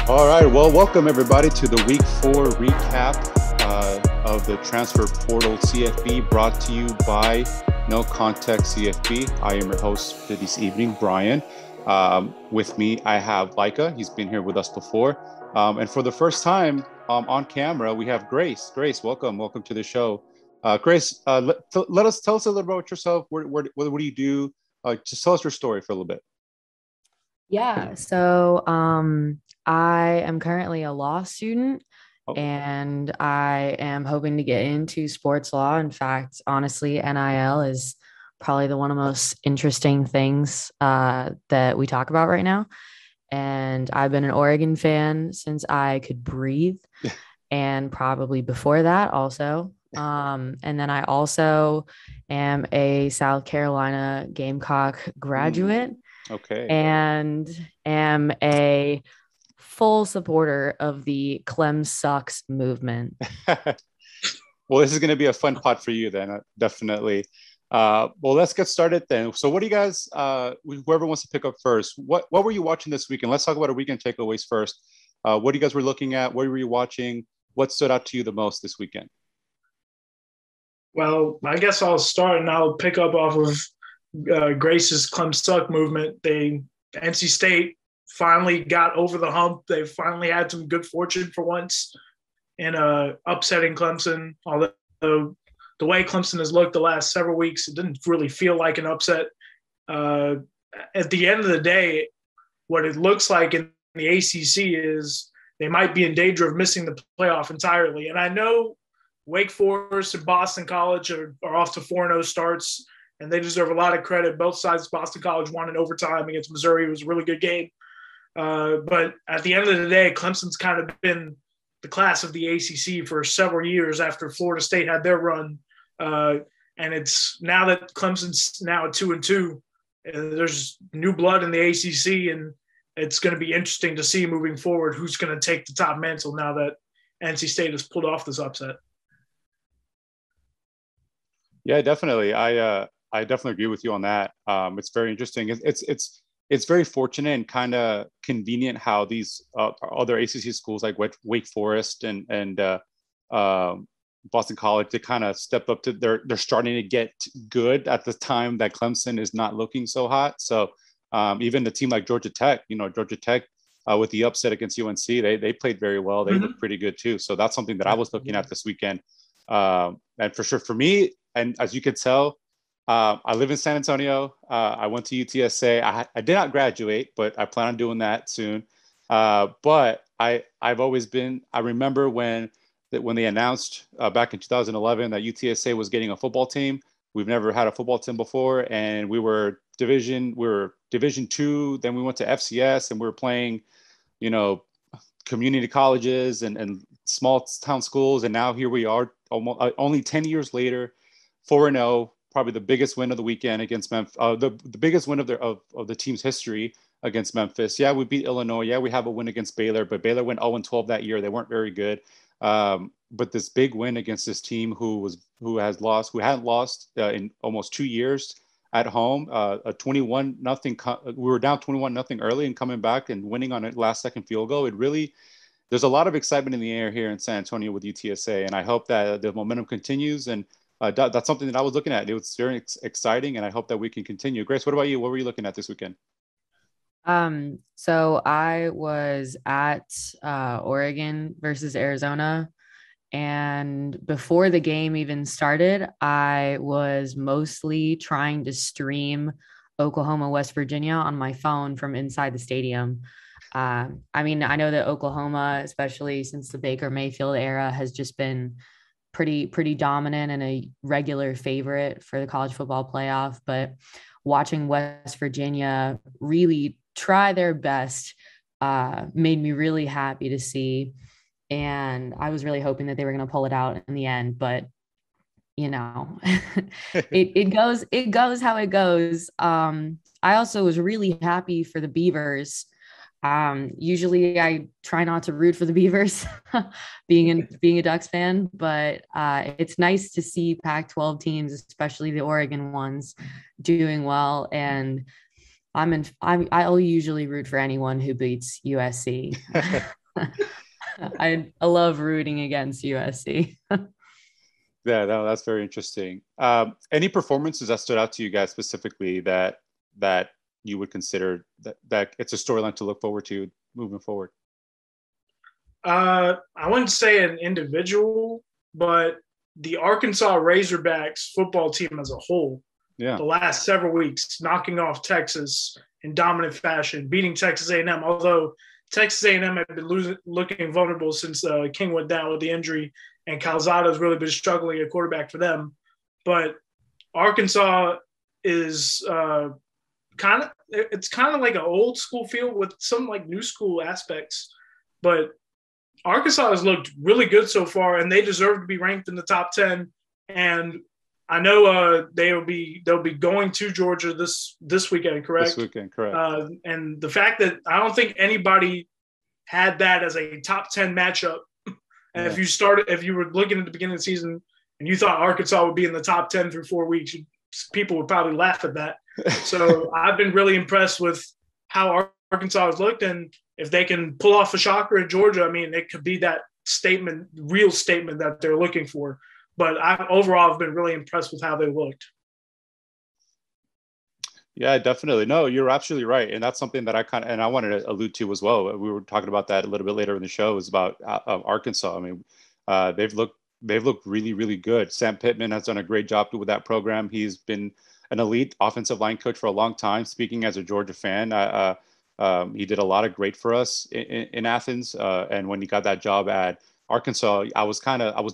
All right. Well, welcome everybody to the Week 4 recap of the Transfer Portal CFB, brought to you by NoContextCFB. I am your host for this evening, Brian. With me, I have Laieke. He's been here with us before. And for the first time on camera, we have Grace. Grace, welcome. Welcome to the show. Grace, tell us a little about yourself. What do you do? Just tell us your story for a little bit. Yeah, so I am currently a law student Oh, and I am hoping to get into sports law. In fact, honestly, NIL is probably one of the most interesting things that we talk about right now. And I've been an Oregon fan since I could breathe, and probably before that also. And then I also am a South Carolina Gamecock graduate okay. and am a full supporter of the Clem Sucks movement. Well, this is going to be a fun pod for you then, definitely. Well, let's get started then. So what do you guys, whoever wants to pick up first, what were you watching this weekend? Let's talk about our weekend takeaways first. What you guys were looking at? What were you watching? What stood out to you the most this weekend? Well, I guess I'll start and I'll pick up off of Grace's Clem Suck movement. NC State finally got over the hump. They finally had some good fortune for once in upsetting Clemson. Although the way Clemson has looked the last several weeks, it didn't really feel like an upset. At the end of the day, what it looks like in the ACC is they might be in danger of missing the playoff entirely. And I know Wake Forest and Boston College are off to 4-0 starts, and they deserve a lot of credit. Both sides, Boston College won in overtime against Missouri. It was a really good game. But at the end of the day, Clemson's kind of been the class of the ACC for several years after Florida State had their run. And it's now that Clemson's now at 2-2, there's new blood in the ACC, and it's going to be interesting to see moving forward who's going to take the top mantle now that NC State has pulled off this upset. Yeah, definitely. I definitely agree with you on that. It's very interesting. It's very fortunate and kind of convenient how these other ACC schools like Wake Forest and Boston College, they kind of stepped up to they're starting to get good at the time that Clemson is not looking so hot. So even the team like Georgia Tech, with the upset against UNC, they played very well. They looked pretty good too. So that's something that I was looking at this weekend. And for sure for me, and as you could tell, I live in San Antonio. I went to UTSA. I did not graduate, but I plan on doing that soon. But I've always been. I remember when they announced back in 2011 that UTSA was getting a football team. We've never had a football team before, and we were Division 2. Then we went to FCS, and we were playing, community colleges and small town schools. And now here we are, almost only 10 years later, 4-0. Probably the biggest win of the weekend against Memphis, the biggest win of the team's history against Memphis. Yeah, we beat Illinois. Yeah, we have a win against Baylor, but Baylor went 0-12 that year. They weren't very good. But this big win against this team who hadn't lost in almost 2 years at home, a 21-0. We were down 21-0 early and coming back and winning on a last-second field goal. There's a lot of excitement in the air here in San Antonio with UTSA, and I hope that the momentum continues. And that's something that I was looking at. It was very exciting, and I hope that we can continue. Grace, what about you? What were you looking at this weekend? So I was at Oregon versus Arizona, and before the game even started, I was mostly trying to stream Oklahoma, West Virginia on my phone from inside the stadium. I mean, I know that Oklahoma, especially since the Baker Mayfield era, has just been pretty dominant and a regular favorite for the college football playoff. But watching West Virginia really try their best made me really happy to see. And I was really hoping that they were going to pull it out in the end, but it goes how it goes. I also was really happy for the Beavers. Usually I try not to root for the Beavers being a Ducks fan, but it's nice to see Pac-12 teams, especially the Oregon ones, doing well. And I'll usually root for anyone who beats USC. I love rooting against USC. Yeah, no, that's very interesting. Any performances that stood out to you guys specifically that you would consider that it's a storyline to look forward to moving forward? I wouldn't say an individual, but the Arkansas Razorbacks football team as a whole, Yeah, the last several weeks, knocking off Texas in dominant fashion, beating Texas A&M. Although Texas A&M had been looking vulnerable since King went down with the injury, and Calzada's really been struggling at quarterback for them. But Arkansas is it's kind of like an old school feel with some like new school aspects, but Arkansas has looked really good so far, and they deserve to be ranked in the top 10. And I know they'll be going to Georgia this weekend, correct? this weekend, correct. And the fact that I don't think anybody had that as a top 10 matchup. And if you were looking at the beginning of the season and you thought Arkansas would be in the top 10 through 4 weeks, people would probably laugh at that. So I've been really impressed with how Arkansas has looked, and if they can pull off a shocker at Georgia, I mean, it could be that real statement that they're looking for. But overall have been really impressed with how they looked. Yeah, definitely. No, you're absolutely right, and that's something that I wanted to allude to as well. We were talking about that a little bit later in the show. Is about Arkansas. I mean, they've looked really, really good. Sam Pittman has done a great job with that program. He's been an elite offensive line coach for a long time. Speaking as a Georgia fan, he did a lot of great for us in Athens. And when he got that job at Arkansas, I was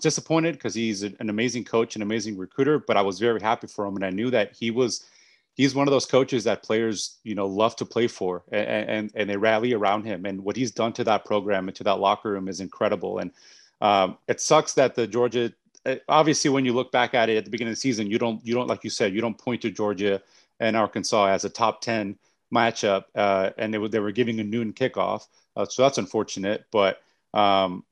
disappointed because he's an amazing coach, an amazing recruiter, but I was very happy for him. And I knew that he's one of those coaches that players, love to play for, and they rally around him. And what he's done to that program and to that locker room is incredible. And it sucks that the Georgia, obviously, when you look back at it at the beginning of the season, you don't, like you said, you don't point to Georgia and Arkansas as a top 10 matchup, and they were giving a noon kickoff, so that's unfortunate. But College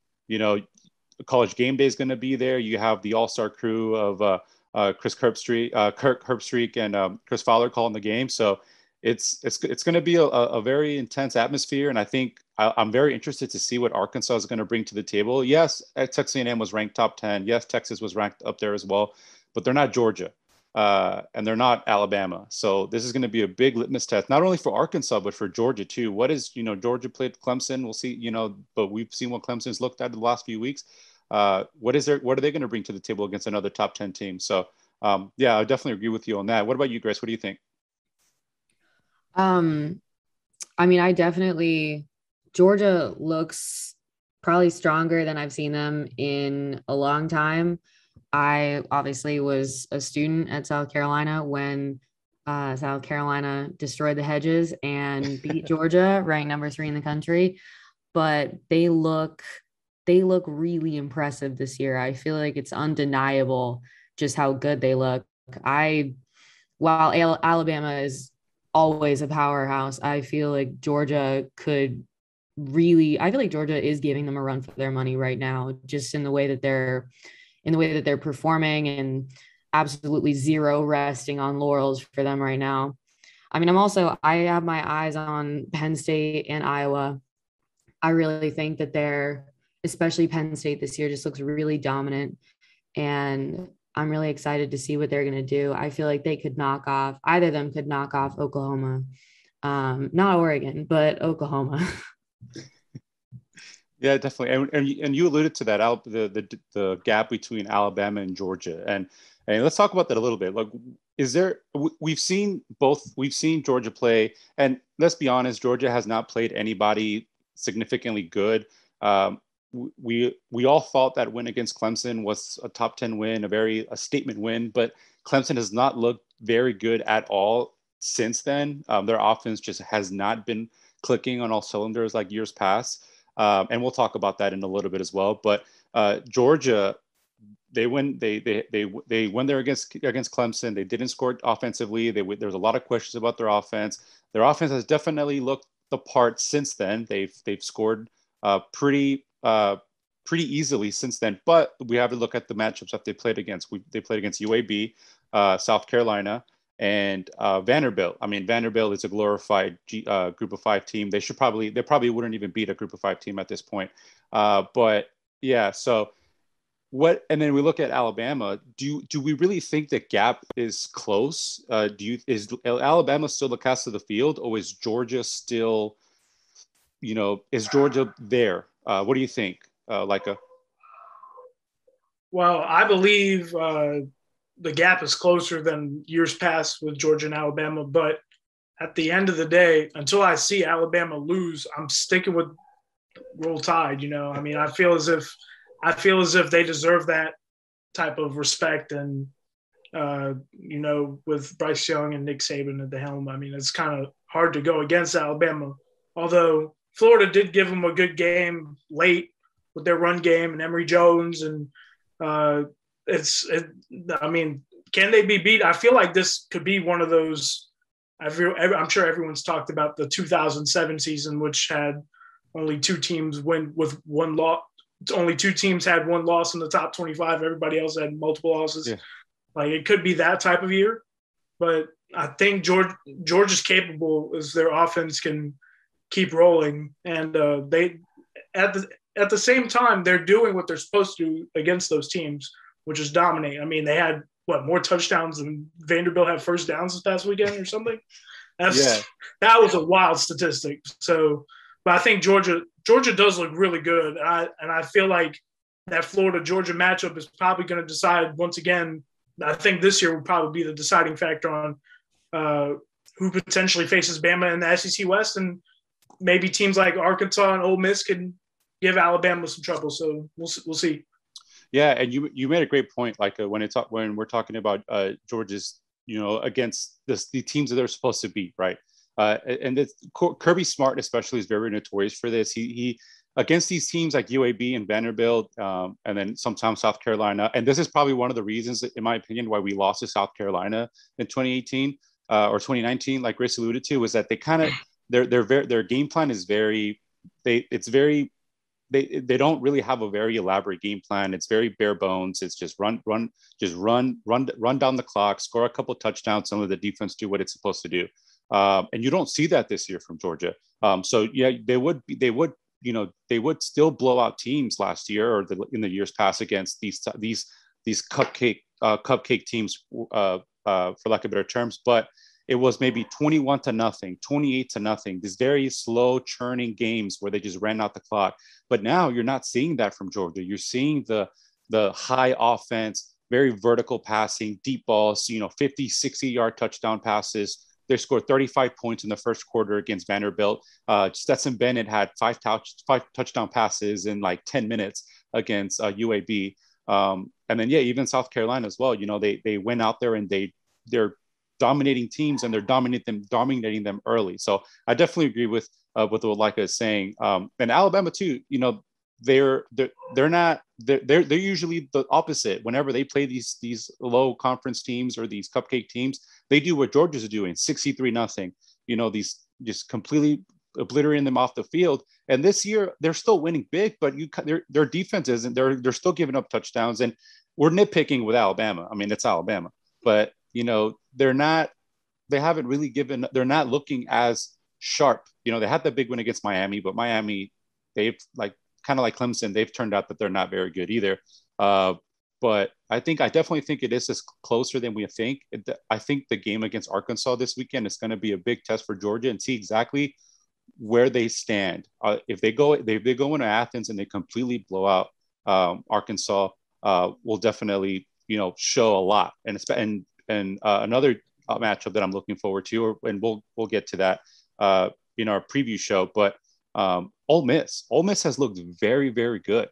Game Day is going to be there. You have the all-star crew of Kirk Herbstreit, and Chris Fowler calling the game, so it's going to be a very intense atmosphere. And I think I'm very interested to see what Arkansas is going to bring to the table. Yes, Texas A&M was ranked top 10. Yes, Texas was ranked up there as well, but they're not Georgia. And they're not Alabama. So this is going to be a big litmus test, not only for Arkansas, but for Georgia too. Georgia played Clemson. We'll see, but we've seen what Clemson's looked at the last few weeks. What are they going to bring to the table against another top 10 team? So yeah, I definitely agree with you on that. What about you, Grace? What do you think? I mean, Georgia looks probably stronger than I've seen them in a long time. I obviously was a student at South Carolina when South Carolina destroyed the Hedges and beat Georgia, ranked number 3 in the country. But they look really impressive this year. I feel like it's undeniable just how good they look. While Alabama is always a powerhouse, I feel like Georgia is giving them a run for their money right now, just in the way that they're performing, and absolutely zero resting on laurels for them right now. I mean, I have my eyes on Penn State and Iowa. I really think that especially Penn State this year, just looks really dominant. And I'm really excited to see what they're going to do. I feel like either of them could knock off Oklahoma. Not Oregon, but Oklahoma. Yeah, definitely. And you alluded to that, the gap between Alabama and Georgia. And let's talk about that a little bit. Like, we've seen Georgia play, and let's be honest, Georgia has not played anybody significantly good. We all thought that win against Clemson was a top 10 win, a statement win, but Clemson has not looked very good at all since then. Their offense just has not been clicking on all cylinders like years past. And we'll talk about that in a little bit as well. But Georgia, they win there against Clemson. They didn't score offensively. There's a lot of questions about their offense. Their offense has definitely looked the part since then. They've scored pretty easily since then. But we have to look at the matchups that they played against. They played against UAB, South Carolina, and Vanderbilt. I mean, Vanderbilt is a glorified Group of Five team. They probably wouldn't even beat a Group of Five team at this point. But yeah, so what? And then we look at Alabama. Do we really think the gap is close? Is Alabama still the cast of the field, or is Georgia still? Is Georgia there? What do you think, Laieke? Well, I believe the gap is closer than years past with Georgia and Alabama. But at the end of the day, until I see Alabama lose, I'm sticking with Roll Tide. I mean, I feel as if they deserve that type of respect, and with Bryce Young and Nick Saban at the helm, I mean, it's kind of hard to go against Alabama. Although Florida did give them a good game late with their run game and Emory Jones, and I mean, can they be beat? I feel like this could be one of those. I'm sure everyone's talked about the 2007 season, which had only two teams win with one loss. Only two teams had one loss in the top 25. Everybody else had multiple losses. Yeah. Like, it could be that type of year, but I think Georgia's capable as their offense can keep rolling, and they at the same time they're doing what they're supposed to do against those teams, which is dominate. I mean, they had more touchdowns than Vanderbilt had first downs this past weekend or something. That was a wild statistic. So, but I think Georgia does look really good, and I feel like that Florida Georgia matchup is probably going to decide once again. I think this year will probably be the deciding factor on who potentially faces Bama in the SEC West, and maybe teams like Arkansas and Ole Miss can give Alabama some trouble. So we'll see. Yeah, and you made a great point. Like when we're talking about Georgia's, against the teams that they're supposed to beat, right? And Kirby Smart especially is very notorious for this. He against these teams like UAB and Vanderbilt, and then sometimes South Carolina. And this is probably one of the reasons, in my opinion, why we lost to South Carolina in 2018 or 2019, like Grace alluded to, was that they kind of their game plan is they don't really have a very elaborate game plan. It's very bare bones. It's just run down the clock, score a couple of touchdowns, some of the defense do what it's supposed to do. And you don't see that this year from Georgia. So yeah, they would still blow out teams last year or in the years past against these cupcake teams, for lack of better terms. But it was maybe 21-0, 28-0, these very slow churning games where they just ran out the clock. But now you're not seeing that from Georgia. You're seeing the high offense, very vertical passing, deep balls, 50, 60-yard touchdown passes. They scored 35 points in the first quarter against Vanderbilt. Stetson Bennett had five touchdown passes in like 10 minutes against UAB. And then, yeah, even South Carolina as well. They went out there and they're dominating teams, and they're dominating them early. So I definitely agree with what Laieke is saying. And Alabama too, they're usually the opposite. Whenever they play these low conference teams or these cupcake teams, they do what Georgia's doing, 63-0. These just completely obliterating them off the field. And this year they're still winning big, but their defense isn't. They're still giving up touchdowns, and we're nitpicking with Alabama. I mean, it's Alabama, but they're not looking as sharp. They had the big win against Miami, but Miami, they've kind of like Clemson, they've turned out that they're not very good either. But I definitely think it is closer than we think. I think the game against Arkansas this weekend is going to be a big test for Georgia and see exactly where they stand. If they go into Athens and they completely blow out Arkansas, will definitely show a lot. And another matchup that I'm looking forward to, and we'll get to that in our preview show. But Ole Miss has looked very, very good.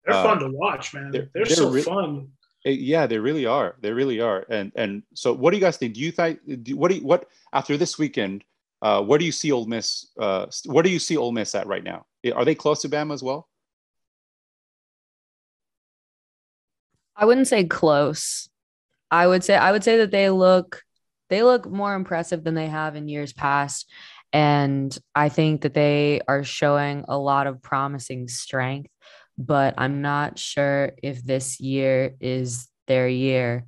They're fun to watch, man. They're so fun. Yeah, they really are. They really are. And so, what do you guys think? What after this weekend? Where do you see Ole Miss? Where do you see Ole Miss at right now? Are they close to Bama as well? I wouldn't say close. I would say that they look more impressive than they have in years past. And I think that they are showing a lot of promising strength, but I'm not sure if this year is their year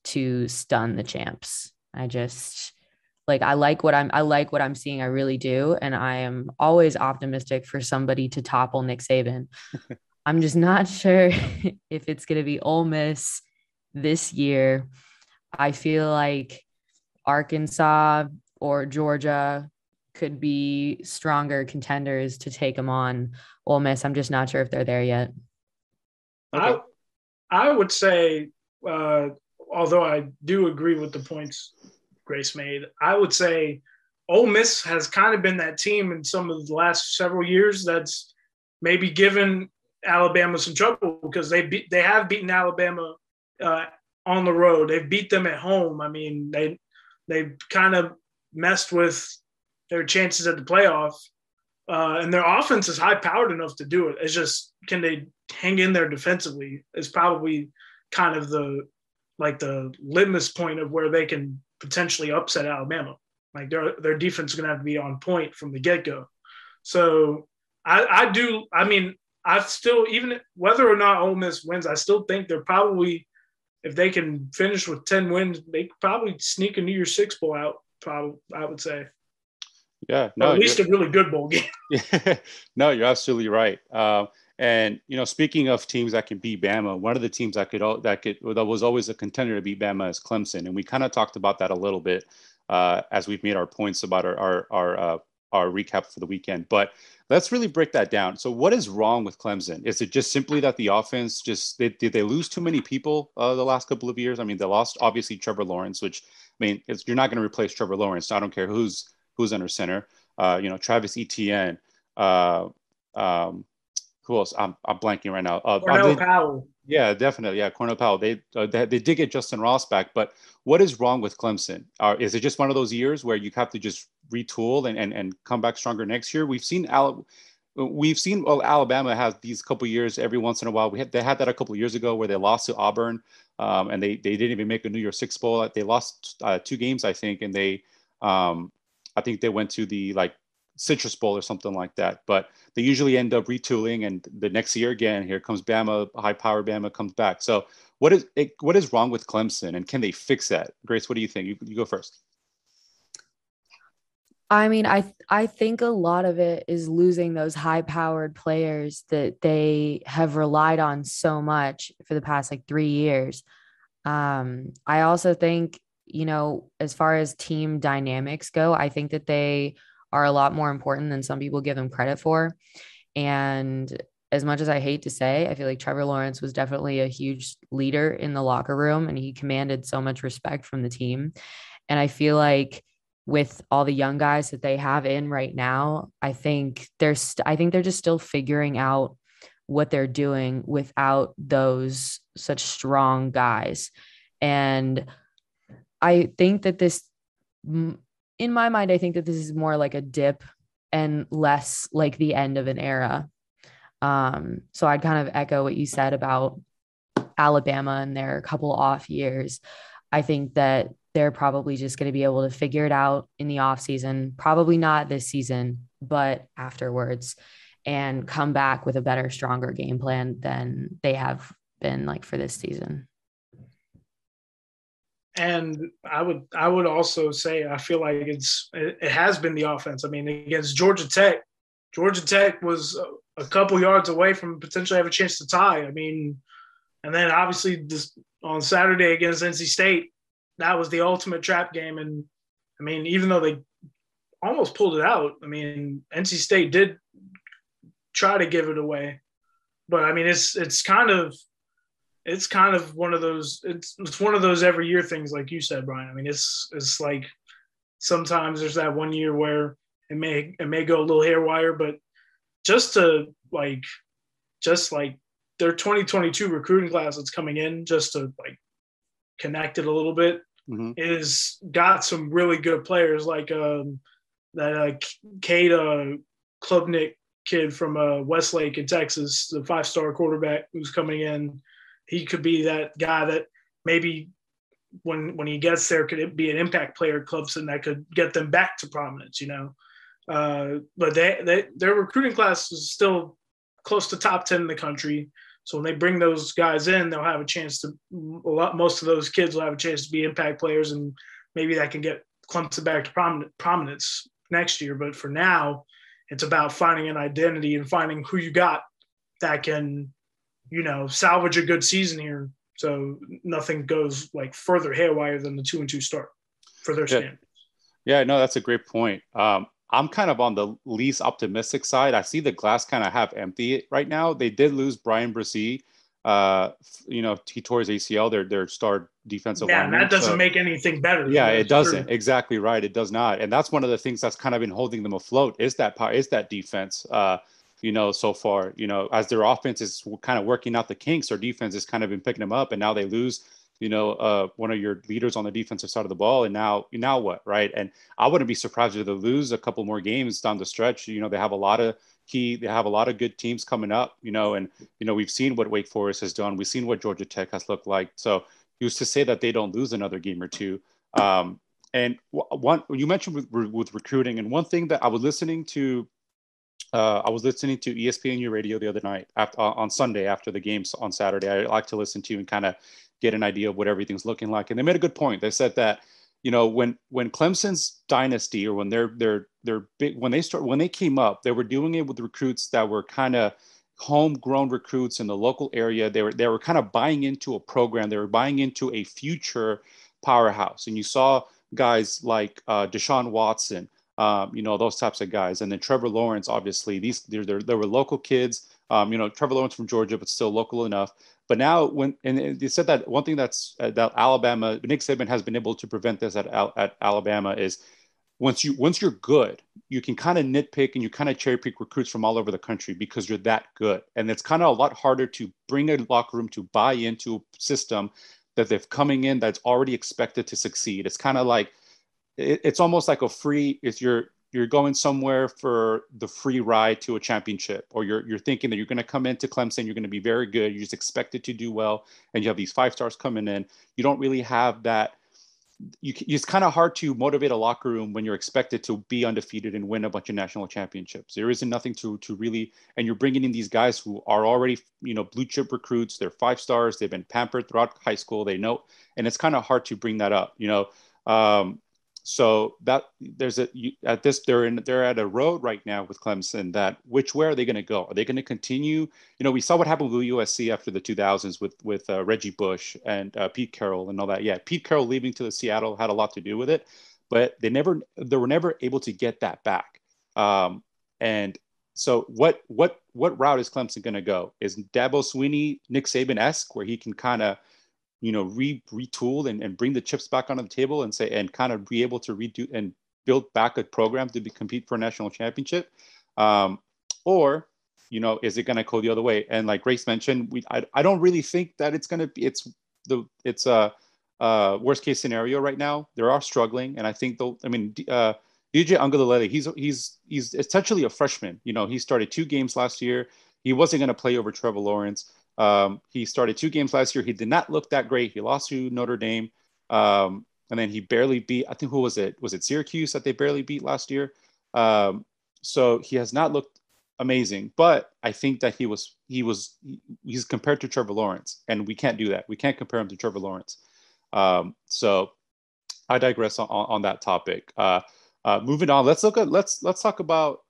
to stun the champs. I just like I like what I'm seeing. I really do. And I am always optimistic for somebody to topple Nick Saban. I'm just not sure if it's gonna be Ole Miss this year. I feel like Arkansas or Georgia could be stronger contenders to take them on. Ole Miss, I'm just not sure if they're there yet. Okay. I would say, although I do agree with the points Grace made, I would say Ole Miss has kind of been that team in some of the last several years that's maybe given Alabama some trouble because they have beaten Alabama on the road. They've beat them at home. I mean, they've kind of messed with their chances at the playoff. And their offense is high-powered enough to do it. It's just, can they hang in there defensively is probably kind of the litmus point of where they can potentially upset Alabama. Like their defense is going to have to be on point from the get-go. So I still, even whether or not Ole Miss wins, I still think they're probably, if they can finish with 10 wins, they could probably sneak a New Year's Six bowl out, probably, I would say. Yeah, no, or at least a really good bowl game. No, you're absolutely right. And speaking of teams that can beat Bama, one of the teams that was always a contender to beat Bama is Clemson, and we kind of talked about that a little bit as we've made our points about our recap for the weekend. But let's really break that down. So, what is wrong with Clemson? Is it just simply that the offense did they lose too many people the last couple of years? I mean, they lost obviously Trevor Lawrence, which you're not going to replace Trevor Lawrence. So I don't care who's under center. Travis Etienne. Who else? I'm blanking right now. Cornell Powell. Yeah, definitely. Yeah, Cornell Powell. They did get Justin Ross back, but what is wrong with Clemson? Is it just one of those years where you have to just retool and come back stronger next year? We've seen Alabama has these couple years every once in a while. They had that a couple of years ago where they lost to Auburn, and they didn't even make a New Year's Six bowl. They lost 2 games, I think, and I think they went to the Citrus Bowl or something like that, but they usually end up retooling, and the next year again, here comes Bama, high-powered Bama comes back. So what is wrong with Clemson, and can they fix that? Grace, what do you think? You go first. I mean, I think a lot of it is losing those high-powered players that they have relied on so much for the past 3 years. I also think, as far as team dynamics go, I think that they are a lot more important than some people give them credit for. And as much as I hate to say, I feel like Trevor Lawrence was definitely a huge leader in the locker room, and he commanded so much respect from the team. And I feel like with all the young guys that they have in right now, I think they're just still figuring out what they're doing without those such strong guys. And I think that in my mind, I think that this is more like a dip and less like the end of an era. So I'd kind of echo what you said about Alabama and their couple off years. I think that they're probably just going to be able to figure it out in the off season, probably not this season, but afterwards, and come back with a better, stronger game plan than they have been for this season. And I would also say I feel like it has been the offense. I mean, against Georgia Tech was a couple yards away from potentially have a chance to tie. I mean, and then obviously this on Saturday against NC State, that was the ultimate trap game. And I mean, even though they almost pulled it out, I mean, NC State did try to give it away, but I mean, it's kind of one of those, it's one of those every year things, like you said, Brian. I mean, it's like sometimes there's that one year where it may go a little haywire, but just their 2022 recruiting class that's coming in, just to connect it a little bit, is got some really good players like that Cade Klubnik kid from Westlake in Texas, the 5-star quarterback who's coming in. He could be that guy that maybe when he gets there could be an impact player at Clemson that could get them back to prominence, But their recruiting class is still close to top 10 in the country. So when they bring those guys in, they'll have a chance to – most of those kids will have a chance to be impact players and maybe that can get Clemson back to prominence next year. But for now, it's about finding an identity and finding who you got that can, salvage a good season here. So nothing goes like further haywire than the 2-2 start for their standards. Yeah, no, that's a great point. I'm kind of on the least optimistic side. I see the glass kind of half empty right now. They did lose Brian Brzee. He tore his ACL, their star defensive lineman. That doesn't make anything better. Yeah, it doesn't. Exactly right. It does not. And that's one of the things that's kind of been holding them afloat is that defense. So far, as their offense is kind of working out the kinks, their defense has kind of been picking them up, and now they lose, one of your leaders on the defensive side of the ball, and now what, right? And I wouldn't be surprised if they lose a couple more games down the stretch. They have a lot of good teams coming up, and we've seen what Wake Forest has done. We've seen what Georgia Tech has looked like. So who's to say that they don't lose another game or two? And one you mentioned with recruiting, and one thing that I was listening to ESPNU radio the other night on Sunday after the games on Saturday. I like to listen to and kind of get an idea of what everything's looking like. And they made a good point. They said that, when Clemson's dynasty, or when they're big, when they came up, they were doing it with recruits that were kind of homegrown recruits in the local area. They were kind of buying into a program. They were buying into a future powerhouse. And you saw guys like Deshaun Watson, those types of guys. And then Trevor Lawrence, obviously, there were local kids, Trevor Lawrence from Georgia, but still local enough. But now and they said that one thing that Alabama, Nick Saban has been able to prevent this at Alabama is once you're good, you can kind of nitpick and you kind of cherry pick recruits from all over the country because you're that good. And it's kind of a lot harder to bring a locker room to buy into a system that they're coming in that's already expected to succeed. It's kind of like, it's almost like if you're going somewhere for the free ride to a championship, or you're thinking that you're going to come into Clemson, you're going to be very good, you just expect it to do well, and you have these 5 stars coming in. You don't really have that. It's kind of hard to motivate a locker room when you're expected to be undefeated and win a bunch of national championships. There isn't nothing to really, and you're bringing in these guys who are already, blue chip recruits. They're 5 stars. They've been pampered throughout high school. They know, and it's kind of hard to bring that up, So that they're at a road right now with Clemson that which way are they going to go? Are they going to continue? We saw what happened with USC after the 2000s with Reggie Bush and Pete Carroll and all that. Yeah, Pete Carroll leaving to the Seattle had a lot to do with it, but they were never able to get that back. And so what route is Clemson going to go? Is Dabo Swinney Nick Saban-esque, where he can kind of retool and bring the chips back onto the table and kind of be able to redo and build back a program to compete for a national championship? Or, is it going to go the other way? And like Grace mentioned, I don't really think that it's a worst case scenario right now. They are struggling. And I think DJ Uiagalelei, he's essentially a freshman. He started 2 games last year. He wasn't going to play over Trevor Lawrence. He started 2 games last year. He did not look that great. He lost to Notre Dame. And then he barely beat, I think, who was it? Was it Syracuse that they barely beat last year? So he has not looked amazing, but I think that he's compared to Trevor Lawrence, and we can't do that. We can't compare him to Trevor Lawrence. So I digress on that topic. Moving on, let's talk about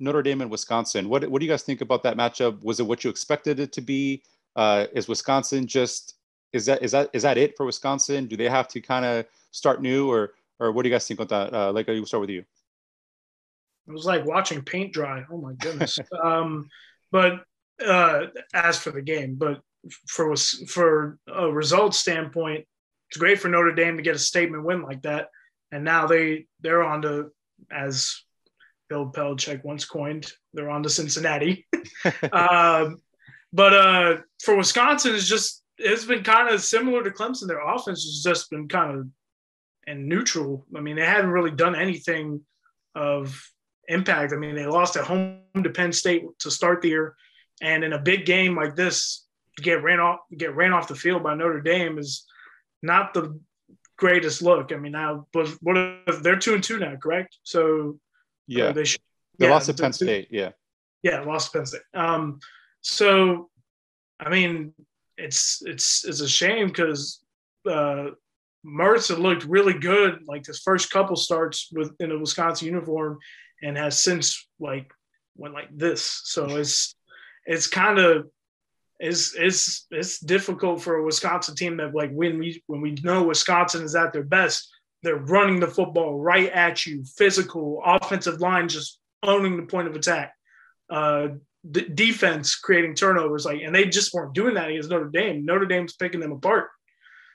Notre Dame and Wisconsin. What do you guys think about that matchup? Was it what you expected it to be? Is Wisconsin is that it for Wisconsin? Do they have to kind of start new, or what do you guys think about that? Laieke, we'll start with you. It was like watching paint dry. Oh my goodness. But as for the game, but for a results standpoint, it's great for Notre Dame to get a statement win like that. And now they're on to, as Bill Belichick once coined, they're on to Cincinnati. But for Wisconsin, it's been kind of similar to Clemson. Their offense has just been kind of in neutral. I mean, they haven't really done anything of impact. I mean, they lost at home to Penn State to start the year, and in a big game like this, get ran off the field by Notre Dame is not the greatest look. I mean, now, but they're 2-2 now, correct? So yeah, they lost to Penn State. Yeah, lost to Penn State. So I mean, it's a shame because Mertz had looked really good, like his first couple starts in a Wisconsin uniform, and has since like went like this. So it's kind of it's difficult for a Wisconsin team that like when we know Wisconsin is at their best, they're running the football right at you, physical, offensive line just owning the point of attack. Defense creating turnovers, and they just weren't doing that against Notre Dame. Notre Dame's picking them apart.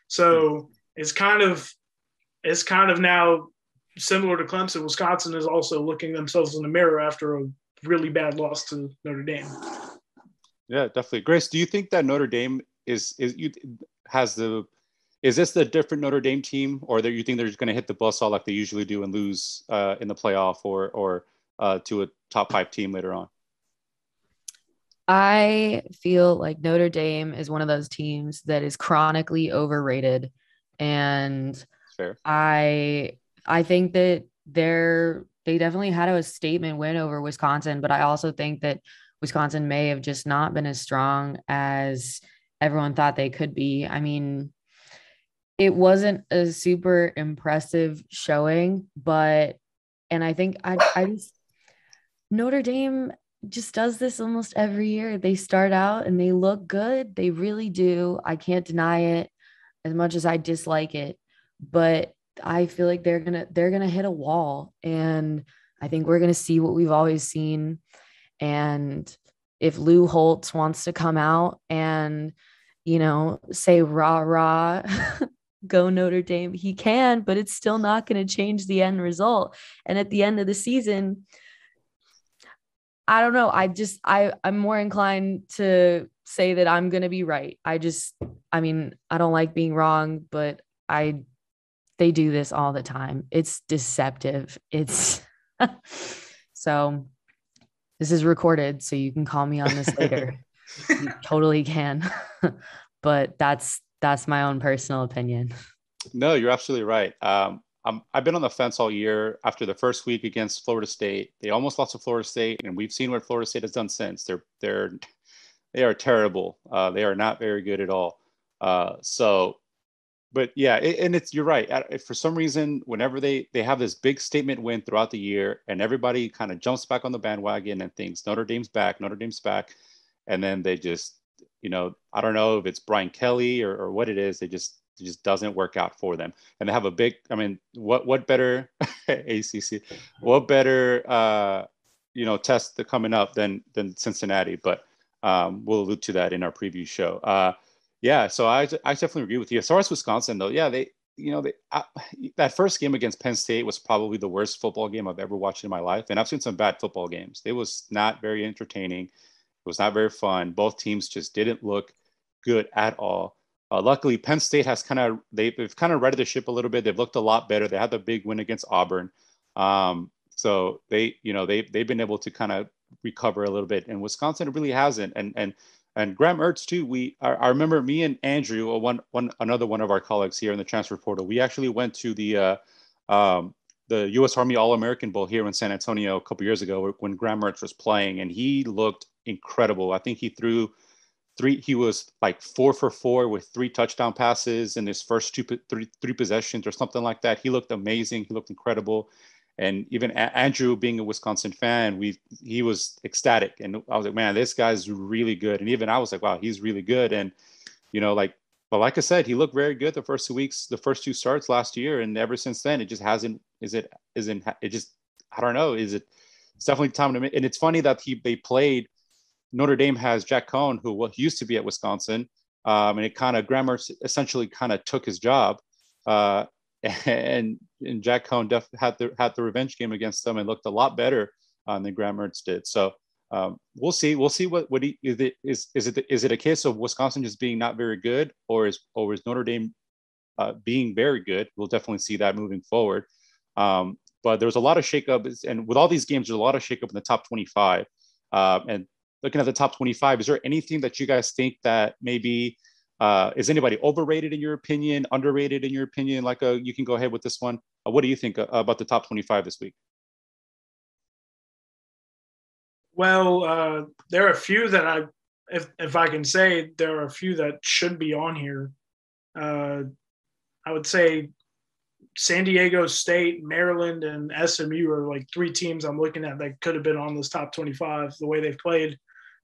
So it's kind of now similar to Clemson. Wisconsin is also looking themselves in the mirror after a really bad loss to Notre Dame. Yeah, definitely. Grace, do you think that Notre Dame is this the different Notre Dame team, or that you think they're just going to hit the buzzsaw like they usually do and lose in the playoff or to a top 5 team later on? I feel like Notre Dame is one of those teams that is chronically overrated, and fair. I think that they definitely had a statement win over Wisconsin, but I also think that Wisconsin may have just not been as strong as everyone thought they could be. I mean, it wasn't a super impressive showing, and I think I just Notre Dame just does this almost every year. They start out and they look good. They really do. I can't deny it as much as I dislike it, but I feel like they're going to hit a wall, and I think we're going to see what we've always seen. And if Lou Holtz wants to come out and, say rah, rah, go Notre Dame, he can, but it's still not going to change the end result. And at the end of the season, I don't know. I'm more inclined to say that I'm going to be right. I don't like being wrong, but they do this all the time. It's deceptive. So this is recorded, so you can call me on this later. You totally can. But that's my own personal opinion. No, you're absolutely right. I've been on the fence all year. After the first week against Florida State, they almost lost to Florida State, and we've seen what Florida State has done since. They are terrible. They are not very good at all. But yeah, and you're right. For some reason, whenever they have this big statement win throughout the year, and everybody kind of jumps back on the bandwagon and thinks Notre Dame's back, and then they just, I don't know if it's Brian Kelly or what it is. It just doesn't work out for them, and they have a big. I mean, what better ACC? What better test coming up than Cincinnati? But we'll allude to that in our preview show. Yeah, so I definitely agree with you. As far as Wisconsin, though, yeah, that first game against Penn State was probably the worst football game I've ever watched in my life, and I've seen some bad football games. It was not very entertaining. It was not very fun. Both teams just didn't look good at all. Luckily, Penn State has they've kind of righted the ship a little bit. They've looked a lot better. They had the big win against Auburn, so they've been able to kind of recover a little bit, and Wisconsin really hasn't. And Graham Mertz too. I remember me and Andrew, another one of our colleagues here in the transfer portal. We actually went to the U.S. Army All-American Bowl here in San Antonio a couple years ago when Graham Mertz was playing, and he looked incredible. I think he threw three. He was like 4 for 4 with 3 touchdown passes in his first three possessions or something like that. He looked amazing. He looked incredible. And even Andrew, being a Wisconsin fan, he was ecstatic. And I was like, man, this guy's really good. And even I was like, wow, he's really good. And, but like I said, he looked very good the first 2 weeks, the first 2 starts last year. And ever since then, it just hasn't, I don't know. It's definitely time to, and it's funny that they played, Notre Dame has Jack Cohn, who used to be at Wisconsin. And it kind of, Graham Mertz essentially kind of took his job. And Jack Cohn had the revenge game against them and looked a lot better than Graham Mertz did. So we'll see. We'll see what is it a case of Wisconsin just being not very good, or is Notre Dame being very good? We'll definitely see that moving forward. But there was a lot of shakeup, and with all these games, there's a lot of shakeup in the top 25. And looking at the top 25, is there anything that you guys think that maybe? Is anybody overrated in your opinion, underrated in your opinion? You can go ahead with this one. What do you think about the top 25 this week? Well, there are a few that if I can say, there are a few that should be on here. I would say San Diego State, Maryland, and SMU are like three teams I'm looking at that could have been on this top 25 the way they've played.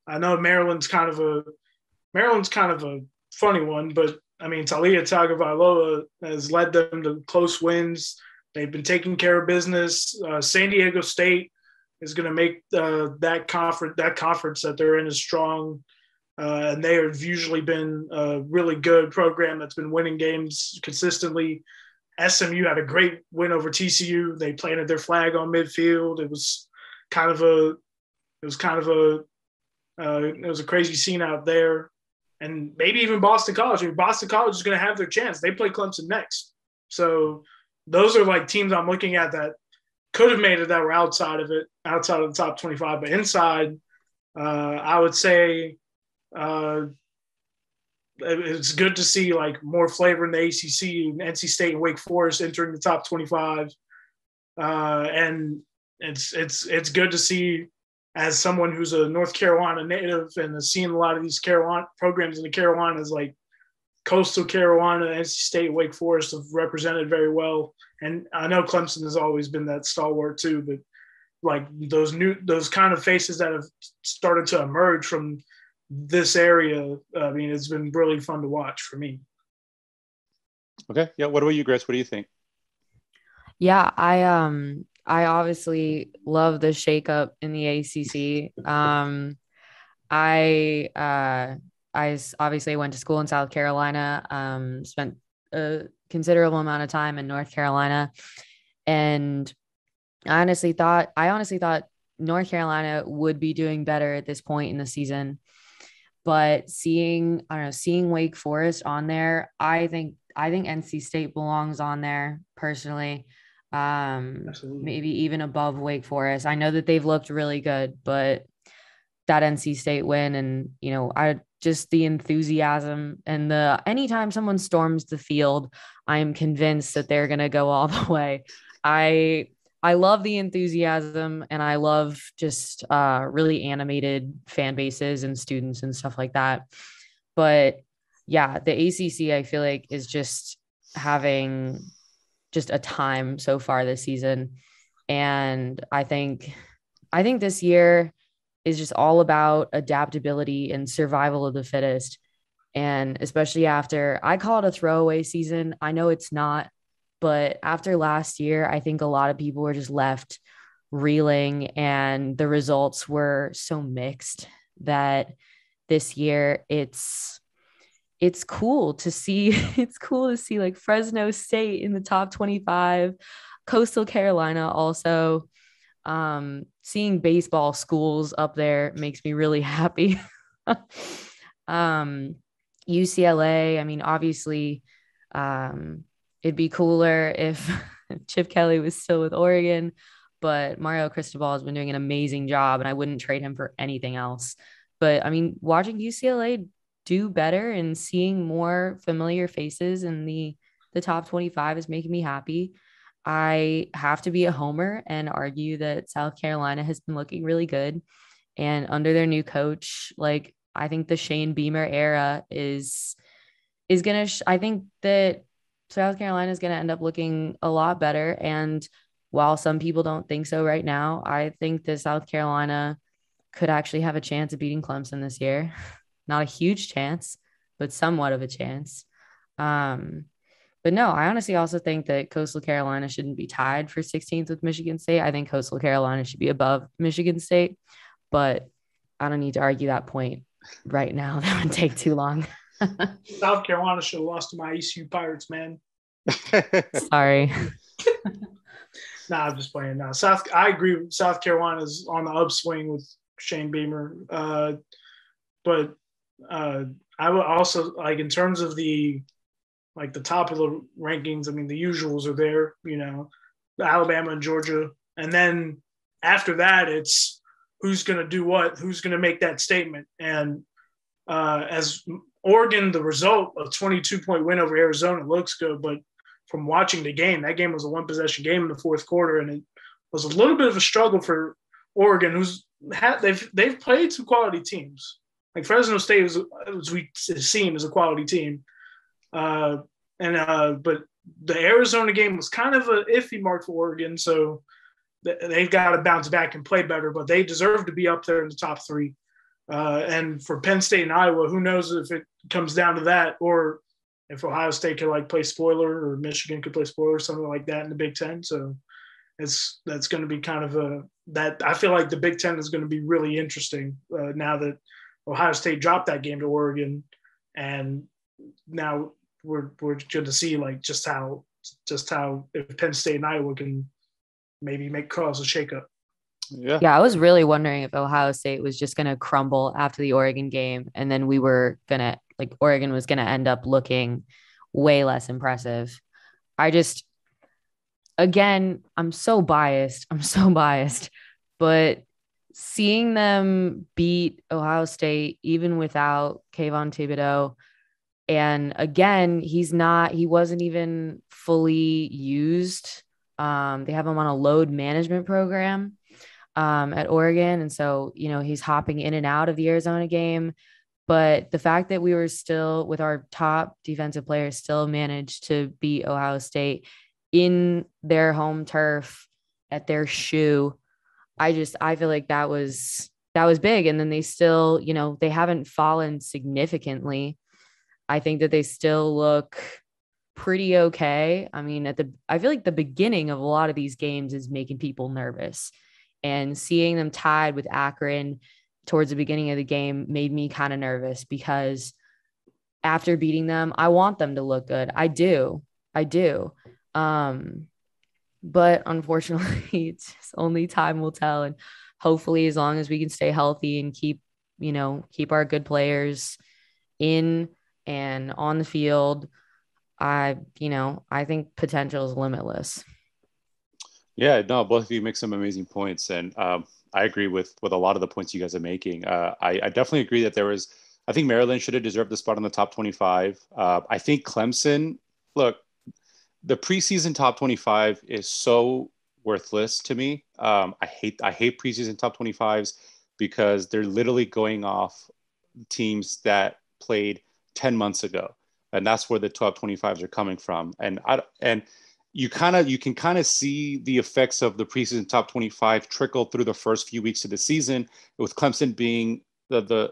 I know Maryland's kind of a funny one, but I mean, Talia Tagovailoa has led them to close wins. They've been taking care of business. San Diego State is going to make that conference that they're in is strong. And they have usually been a really good program that's been winning games consistently. SMU had a great win over TCU. They planted their flag on midfield. It was a crazy scene out there. And maybe even Boston College. I mean, Boston College is going to have their chance. They play Clemson next. So those are like teams I'm looking at that could have made it that were outside of the top 25. But inside, I would say it's good to see like more flavor in the ACC and NC State and Wake Forest entering the top 25. And it's good to see, as someone who's a North Carolina native and has seen a lot of these Carolina programs in the Carolinas, like Coastal Carolina, NC State, Wake Forest have represented very well. And I know Clemson has always been that stalwart too, but like those kind of faces that have started to emerge from this area, I mean, it's been really fun to watch for me. Okay. Yeah. What about you, Grace? What do you think? Yeah, I obviously love the shakeup in the ACC. I obviously went to school in South Carolina, spent a considerable amount of time in North Carolina. And I honestly thought North Carolina would be doing better at this point in the season. But seeing Wake Forest on there, I think NC State belongs on there personally. Maybe even above Wake Forest. I know that they've looked really good, but that NC State win and, just the enthusiasm and anytime someone storms the field, I'm convinced that they're going to go all the way. I love the enthusiasm and I love just really animated fan bases and students and stuff like that. But yeah, the ACC, I feel like is just having just a time so far this season. And I think this year is just all about adaptability and survival of the fittest. And especially after, I call it a throwaway season. I know it's not, but after last year, I think a lot of people were just left reeling and the results were so mixed that this year it's cool to see. It's cool to see like Fresno State in the top 25, Coastal Carolina also. Seeing baseball schools up there makes me really happy. UCLA, I mean, obviously, it'd be cooler if Chip Kelly was still with Oregon, but Mario Cristobal has been doing an amazing job and I wouldn't trade him for anything else. But I mean, watching UCLA do better and seeing more familiar faces in the top 25 is making me happy. I have to be a homer and argue that South Carolina has been looking really good. And under their new coach, like I think the Shane Beamer era is going to, I think that South Carolina is going to end up looking a lot better. And while some people don't think so right now, I think that South Carolina could actually have a chance of beating Clemson this year. Not a huge chance, but somewhat of a chance. But no, I honestly also think that Coastal Carolina shouldn't be tied for 16th with Michigan State. I think Coastal Carolina should be above Michigan State, but I don't need to argue that point right now. That would take too long. South Carolina should have lost to my ECU Pirates, man. Sorry. Nah, I'm just playing. Nah, I agree. South Carolina's on the upswing with Shane Beamer. But I would also, like, in terms of the top of the rankings, I mean, the usuals are there, Alabama and Georgia. And then after that, it's who's going to do what, who's going to make that statement. And as Oregon, the result of 22-point win over Arizona looks good, but from watching the game, that game was a one-possession game in the fourth quarter, and it was a little bit of a struggle for Oregon, they've played some quality teams. Like Fresno State, as we've seen, is a quality team. But the Arizona game was kind of an iffy mark for Oregon, so they've got to bounce back and play better, but they deserve to be up there in the top three. And for Penn State and Iowa, who knows if it comes down to that, or if Ohio State could like play spoiler, or Michigan could play spoiler, or something like that in the Big Ten. So that's going to be kind of that. I feel like the Big Ten is going to be really interesting now that Ohio State dropped that game to Oregon, and now we're going to see like just how if Penn State and Iowa can maybe cause a shakeup. Yeah, I was really wondering if Ohio State was just going to crumble after the Oregon game, and then Oregon was going to end up looking way less impressive. Again, I'm so biased, but seeing them beat Ohio State, even without Kayvon Thibodeau, and again, he wasn't even fully used. They have him on a load management program at Oregon. And so, he's hopping in and out of the Arizona game. But the fact that we were still, with our top defensive players, still managed to beat Ohio State in their home turf at their shoe, I feel like that was big. And then they still, they haven't fallen significantly. I think that they still look pretty okay. I mean, I feel like the beginning of a lot of these games is making people nervous, and seeing them tied with Akron towards the beginning of the game made me kind of nervous, because after beating them, I want them to look good. I do. But unfortunately, it's just only time will tell. And hopefully, as long as we can stay healthy and keep our good players in and on the field, I think potential is limitless. Yeah, no, both of you make some amazing points, and I agree with a lot of the points you guys are making. I definitely agree that I think Maryland should have deserved the spot in the top 25. I think Clemson, look, the preseason top 25 is so worthless to me. I hate preseason top 25s because they're literally going off teams that played 10 months ago, and that's where the top 25s are coming from. And you can kind of see the effects of the preseason top 25 trickle through the first few weeks of the season, with Clemson being the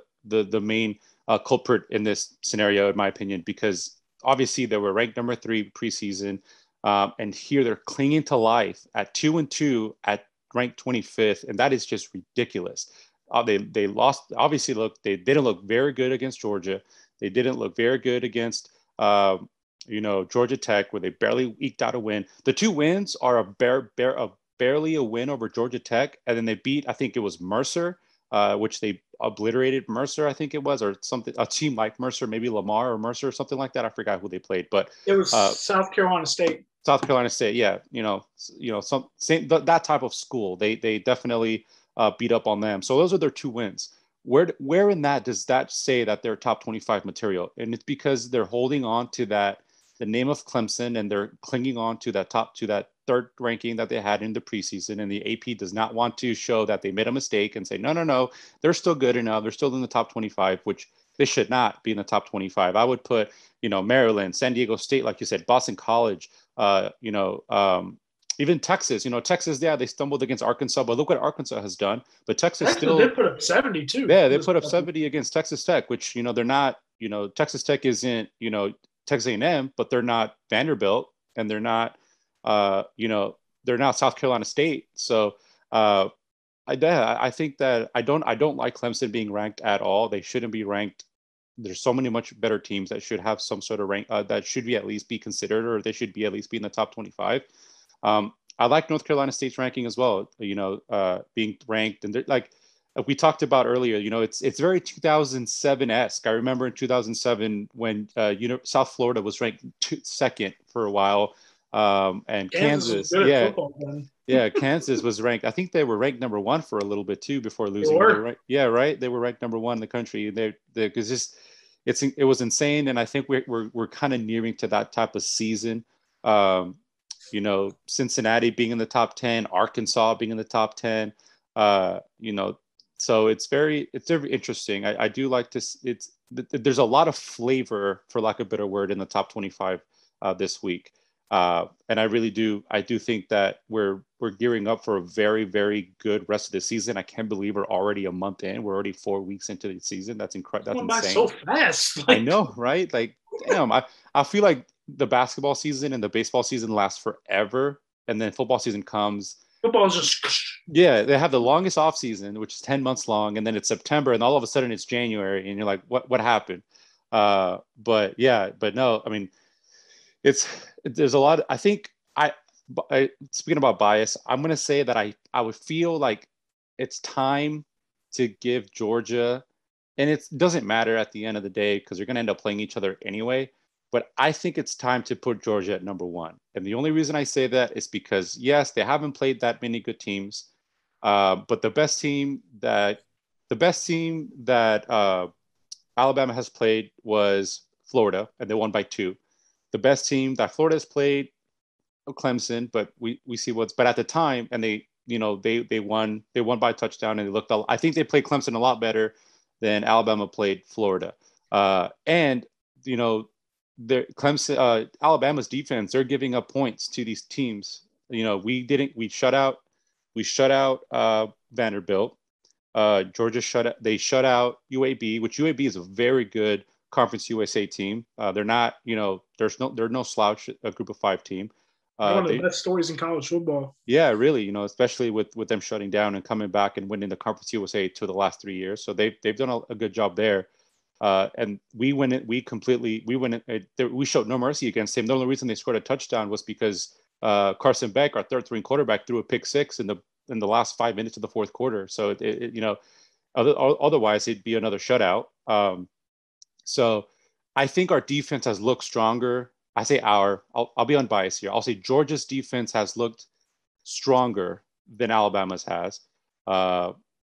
main culprit in this scenario, in my opinion, because obviously they were ranked number 3 preseason, and here they're clinging to life at 2-2 at ranked 25th, and that is just ridiculous. They lost. Obviously, they didn't look very good against Georgia. They didn't look very good against Georgia Tech, where they barely eked out a win. The 2 wins are barely a win over Georgia Tech, and then they beat, I think it was Mercer, which they obliterated Mercer, I think it was, or something, a team like Mercer, maybe Lamar or Mercer or something like that. I forgot who they played, but it was South Carolina State. South Carolina State, yeah, that type of school. They definitely beat up on them. So those are their 2 wins. Where in that does that say that they're top 25 material? And it's because they're holding on to the name of Clemson, and they're clinging on to that 3rd ranking that they had in the preseason. And the AP does not want to show that they made a mistake and say, no, they're still good enough. They're still in the top 25, which they should not be in the top 25. I would put, Maryland, San Diego State, like you said, Boston College, even Texas. Texas, yeah, they stumbled against Arkansas, but look what Arkansas has done. But Texas still, they put up 70 too. Yeah, they put up 70 against Texas Tech, which they're not. Texas Tech isn't Texas A&M, but they're not Vanderbilt, and they're not they're not South Carolina State. So I think that I don't like Clemson being ranked at all. They shouldn't be ranked. There's so many much better teams that should have some sort of rank that should be at least be considered, or they should be at least be in the top 25. I like North Carolina State's ranking as well, being ranked. And like we talked about earlier, it's very 2007-esque. I remember in 2007 when, South Florida was ranked 2nd for a while. And Kansas, Kansas was ranked. I think they were ranked number 1 for a little bit too before losing. They were ranked number 1 in the country. Because it was insane, and I think we're kind of nearing to that type of season. Cincinnati being in the top 10, Arkansas being in the top 10. So it's very interesting. I do like this. There's a lot of flavor, for lack of a better word, in the top 25 this week. And I do think that we're gearing up for a very, very good rest of the season. I can't believe we're already a month in. We're already 4 weeks into the season. That's incredible. That's insane. So fast. I know, right? Like, damn, I feel like the basketball season and the baseball season lasts forever. And then football season comes. Football is just. Yeah, they have the longest off season, which is 10 months long. And then it's September and all of a sudden it's January and you're like, what happened? But no, I mean, there's a lot. I think speaking about bias, I'm going to say that I would feel like it's time to give Georgia, and it doesn't matter at the end of the day because you're going to end up playing each other anyway. But I think it's time to put Georgia at number one. And the only reason I say that is because, yes, they haven't played that many good teams. But the best team that Alabama has played was Florida, and they won by 2. The best team that Florida has played, Clemson, but we see but at the time, and they won by a touchdown, and they looked. I think they played Clemson a lot better than Alabama played Florida. And Alabama's defense, they're giving up points to these teams. We shut out Vanderbilt. Georgia shut out UAB, which UAB is a very good Conference USA team. They're not, they're no slouch, a group of 5 team. One of the best stories in college football. Yeah, really, especially with them shutting down and coming back and winning the Conference USA to the last 3 years. So they've done a good job there. And we showed no mercy against him. The only reason they scored a touchdown was because Carson Beck, our third string quarterback, threw a pick 6 in the last 5 minutes of the fourth quarter. So otherwise it'd be another shutout. So I think our defense has looked stronger. I say I'll be unbiased here. I'll say Georgia's defense has looked stronger than Alabama's has.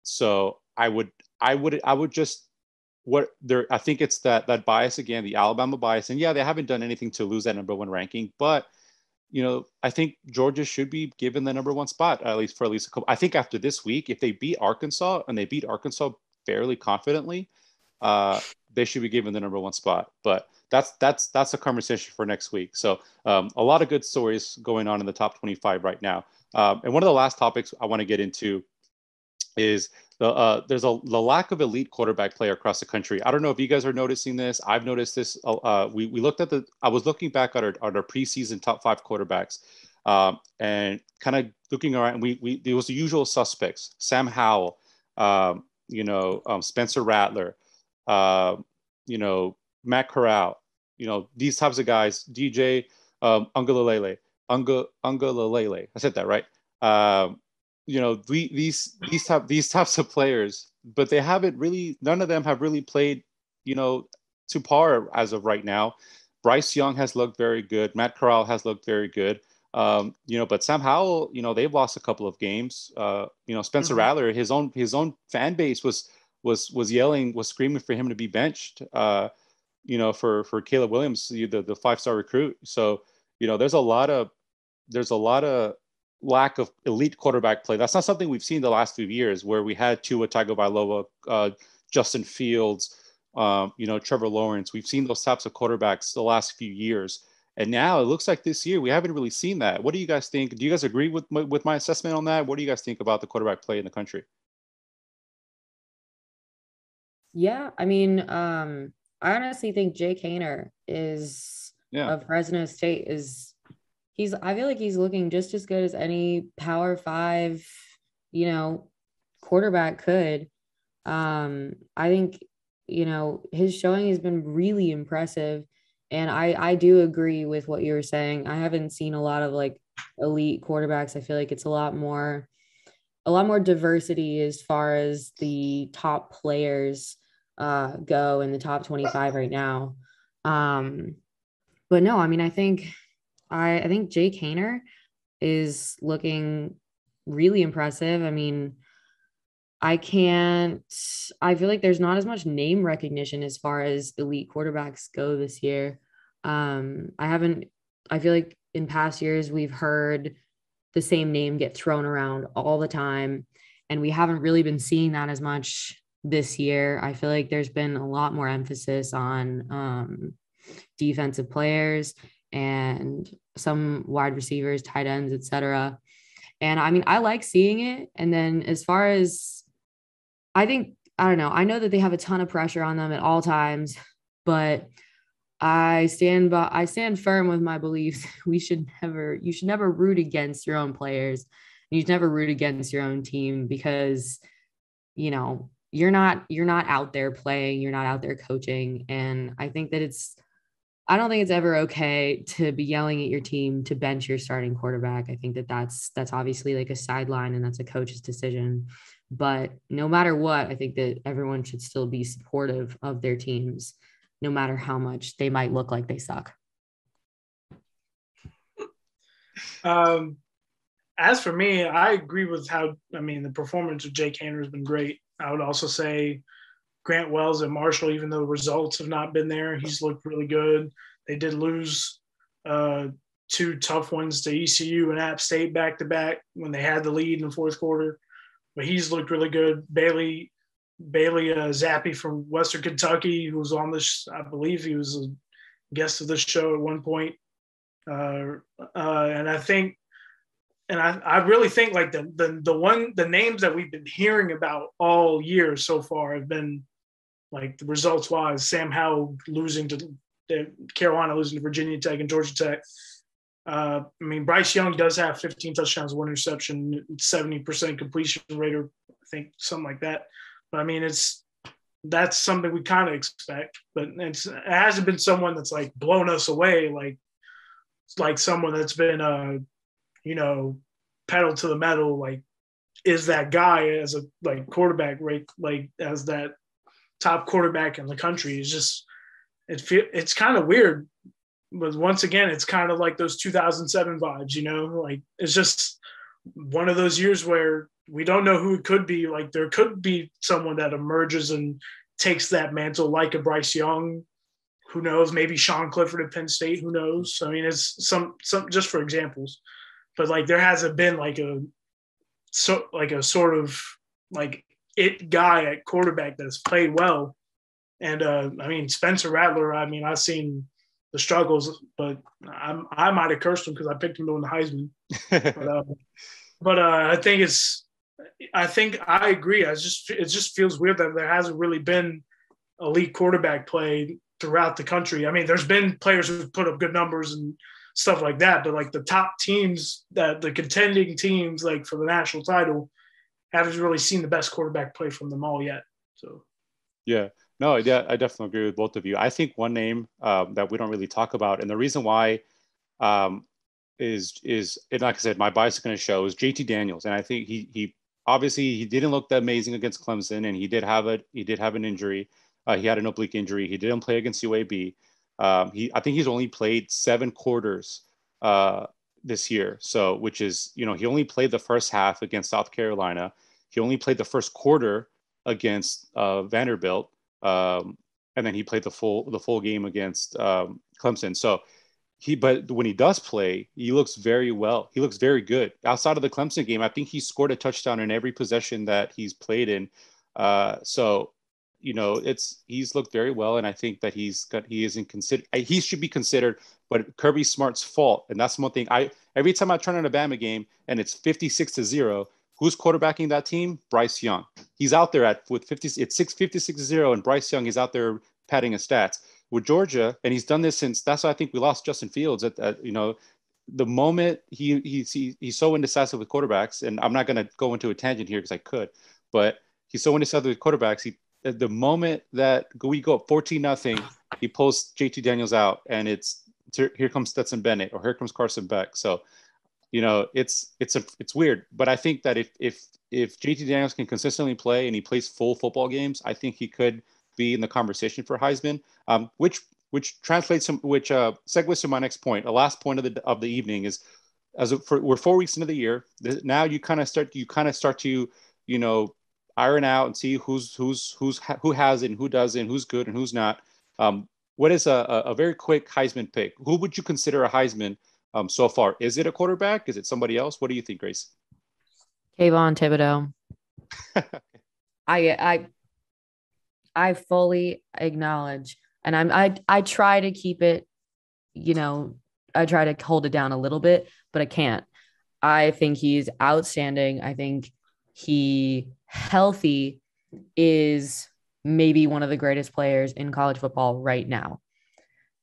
So I think it's that bias again, the Alabama bias. And yeah, they haven't done anything to lose that number 1 ranking, but I think Georgia should be given the number 1 spot, at least a couple. I think after this week, if they beat Arkansas and they beat Arkansas fairly confidently, they should be given the number 1 spot. But that's a conversation for next week. So a lot of good stories going on in the top 25 right now. And one of the last topics I want to get into is there's the lack of elite quarterback play across the country. I don't know if you guys are noticing this. I've noticed this. We looked at I was looking back at our preseason top 5 quarterbacks, and kind of looking around. There was the usual suspects: Sam Howell, Spencer Rattler, Matt Corral, these types of guys. DJ Ungalalele. I said that right. These types of players, but they haven't really. None of them have really played, to par as of right now. Bryce Young has looked very good. Matt Corral has looked very good. But Sam Howell, they've lost a couple of games. Spencer Rattler, his own fan base was screaming for him to be benched. For Caleb Williams, the 5-star recruit. So there's a lot of lack of elite quarterback play. That's not something we've seen the last few years, where we had Tua Tagovailoa, Justin Fields, Trevor Lawrence. We've seen those types of quarterbacks the last few years, and now it looks like this year we haven't really seen that. What do you guys think? Do you guys agree with my assessment on that? What do you guys think about the quarterback play in the country? Yeah, I mean, I honestly think Jake Haener of Fresno State I feel like he's looking just as good as any Power 5, quarterback could. I think, his showing has been really impressive. And I do agree with what you were saying. I haven't seen a lot of like elite quarterbacks. I feel like it's a lot more diversity as far as the top players go in the top 25 right now. But no, I mean, I think Jake Haener is looking really impressive. I mean, I feel like there's not as much name recognition as far as elite quarterbacks go this year. I feel like in past years, we've heard the same name get thrown around all the time, and we haven't really been seeing that as much this year. I feel like there's been a lot more emphasis on defensive players. and some wide receivers, tight ends, etc. And I mean, I like seeing it. And then as far as I think, I don't know, I know that they have a ton of pressure on them at all times, but I stand firm with my beliefs. You should never root against your own players. You should never root against your own team because, you're not out there playing, you're not out there coaching. And I don't think it's ever okay to be yelling at your team to bench your starting quarterback. I think that's obviously like a sideline and that's a coach's decision. But no matter what, I think that everyone should still be supportive of their teams, no matter how much they might look like they suck. As for me, I agree with the performance of Jake Haener has been great. I would also say Grant Wells and Marshall, even though the results have not been there, he's looked really good. They did lose two tough ones to ECU and App State back-to-back when they had the lead in the fourth quarter. But he's looked really good. Bailey Zappi from Western Kentucky, who was on this, I believe he was a guest of this show at one point. And I really think like the names that we've been hearing about all year so far have been like the results wise, Sam Howell losing to Carolina, losing to Virginia Tech and Georgia Tech. Bryce Young does have 15 touchdowns, 1 interception, 70% completion rate, or I think something like that. But that's something we kind of expect, but it hasn't been someone that's like blown us away. Like someone that's been, pedal to the metal, like is that guy as a like quarterback, right? Like as that top quarterback in the country. It's kind of weird. But once again, it's kind of like those 2007 vibes, like it's just one of those years where we don't know who it could be. Like there could be someone that emerges and takes that mantle, like a Bryce Young, who knows, maybe Sean Clifford at Penn State, who knows? I mean, it's some just for examples, but like there hasn't been like a sort of like it guy at quarterback that's played well. And Spencer Rattler, I've seen the struggles, but I might have cursed him because I picked him to win the Heisman. but I think I agree. It just feels weird that there hasn't really been elite quarterback play throughout the country. I mean, there's been players who've put up good numbers and stuff like that, but like the top teams, the contending teams, like for the national title, haven't really seen the best quarterback play from them all yet. So, yeah. No, yeah, I definitely agree with both of you. I think one name that we don't really talk about, and the reason why is and like I said, my bias is going to show is JT Daniels, and I think he obviously he didn't look that amazing against Clemson, and he did have an injury. He had an oblique injury. He didn't play against UAB. I think he's only played 7 quarters this year, so which is he only played the first half against South Carolina. He only played the first quarter against Vanderbilt. And then he played the full game against Clemson. So but when he does play, he looks very well. He looks very good. Outside of the Clemson game, I think he scored a touchdown in every possession that he's played in. He's looked very well, and I think that he should be considered, but Kirby Smart's fault. And that's one thing every time I turn on a Bama game and it's 56-0, who's quarterbacking that team? Bryce Young. He's out there it's 56-0, and Bryce Young is out there padding his stats. With Georgia, and he's done this since, that's why I think we lost Justin Fields the moment he's so indecisive with quarterbacks, and I'm not going to go into a tangent here because I could, but he's so indecisive with quarterbacks. The moment that we go up 14-0, he pulls JT Daniels out, and here comes Stetson Bennett or here comes Carson Beck. So, it's weird, but I think that if JT Daniels can consistently play and he plays full football games, I think he could be in the conversation for Heisman. Which segues to my next point. The last point of the evening is, we're 4 weeks into the year. Now you kind of start to iron out and see who has it and who doesn't, who's good and who's not. What is a very quick Heisman pick? Who would you consider a Heisman so far? Is it a quarterback? Is it somebody else? What do you think, Grace? Kayvon Thibodeau. I fully acknowledge, and I try to keep it, try to hold it down a little bit, but I can't. I think he's outstanding. I think he healthy is maybe one of the greatest players in college football right now.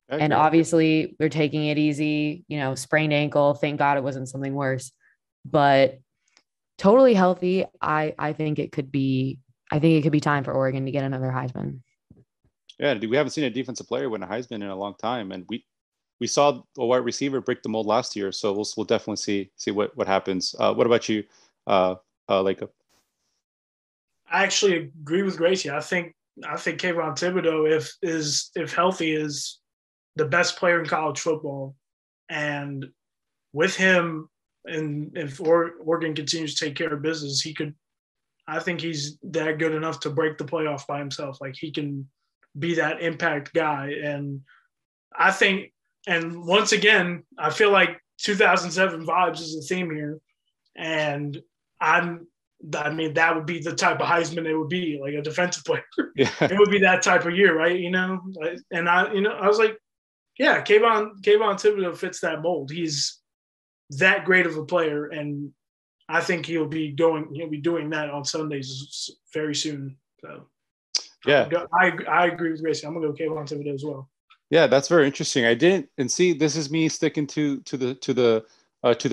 And obviously they're taking it easy, sprained ankle. Thank God it wasn't something worse, but totally healthy. I think it could be time for Oregon to get another Heisman. Yeah. We haven't seen a defensive player win a Heisman in a long time. And we saw a wide receiver break the mold last year. So we'll definitely see what happens. What about you, Laieke? I actually agree with Gracie. I think Kayvon Thibodeau, if healthy, is the best player in college football. And with him, and if Oregon continues to take care of business, I think he's that good enough to break the playoff by himself. Like, he can be that impact guy. And I think, and once again, I feel like 2007 vibes is the theme here. And that would be the type of Heisman it would be, like a defensive player. Yeah. It would be that type of year, right? And I was like, yeah, Kayvon Thibodeau fits that mold. He's that great of a player, and I think he'll be doing that on Sundays very soon. So yeah, I agree with Gracie. I'm gonna go Kayvon Thibodeau as well. Yeah, that's very interesting. I didn't, and see, this is me sticking to the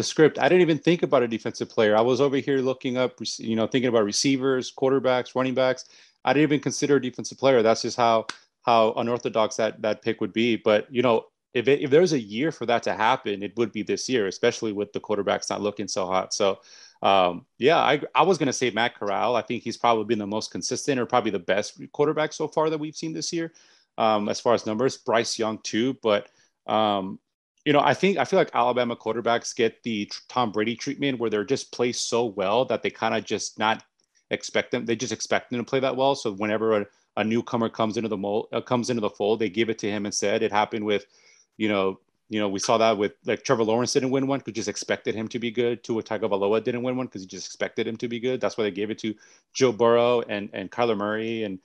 script. I didn't even think about a defensive player. I was over here looking up, thinking about receivers, quarterbacks, running backs. I didn't even consider a defensive player. That's just how unorthodox that pick would be. But if there's a year for that to happen, it would be this year, especially with the quarterbacks not looking so hot. So I was going to say Matt Corral. I think he's probably been the most consistent, or probably the best quarterback so far that we've seen this year, as far as numbers. Bryce Young too, but I feel like Alabama quarterbacks get the Tom Brady treatment, where they're just play so well that they kind of just not expect them. They just expect them to play that well. So whenever a newcomer comes into the fold, they give it to him instead. It happened with, we saw that with, like, Trevor Lawrence didn't win one because just expected him to be good. Tua Tagovailoa didn't win one because he just expected him to be good. That's why they gave it to Joe Burrow and Kyler Murray and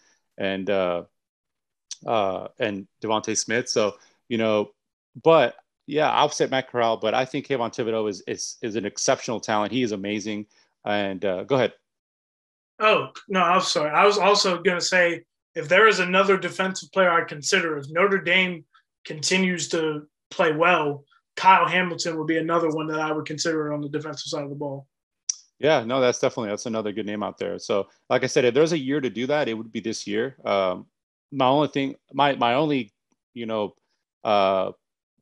Devontae Smith. So, but yeah, I'll say Matt Corral, but I think Kayvon Thibodeau is an exceptional talent. He is amazing. And go ahead. Oh, no, I'm sorry. I was also going to say, if there is another defensive player I consider, if Notre Dame continues to play well, Kyle Hamilton would be another one that I would consider on the defensive side of the ball. Yeah, no, that's another good name out there. So, like I said, if there's a year to do that, it would be this year. My only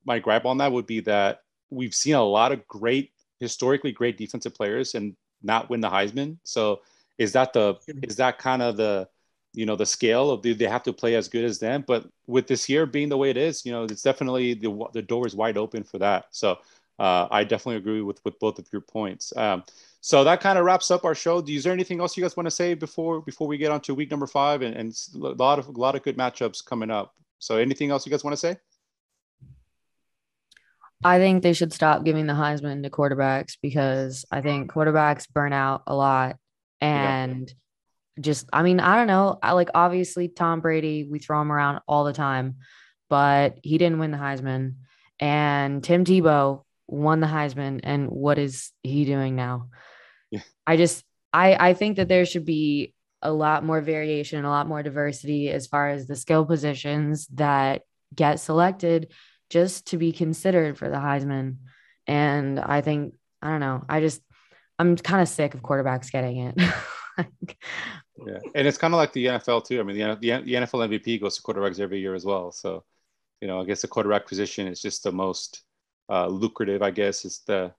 my gripe on that would be that we've seen a lot of historically great defensive players and not win the Heisman. So is that kind of the scale of, do they have to play as good as them? But with this year being the way it is, it's definitely the door is wide open for that. So I definitely agree with both of your points. So that kind of wraps up our show. Is there anything else you guys want to say before we get on to week number 5 and a lot of good matchups coming up? So anything else you guys want to say? I think they should stop giving the Heisman to quarterbacks, because I think quarterbacks burn out a lot. And I don't know. Obviously Tom Brady, we throw him around all the time, but he didn't win the Heisman. And Tim Tebow won the Heisman. And what is he doing now? Yeah. I think that there should be a lot more variation, a lot more diversity as far as the skill positions that get selected just to be considered for the Heisman. And I think, I don't know, I'm kind of sick of quarterbacks getting it. Yeah, and it's kind of like the NFL too. I mean, the NFL MVP goes to quarterbacks every year as well. So, I guess the quarterback position is just the most lucrative. I guess it's the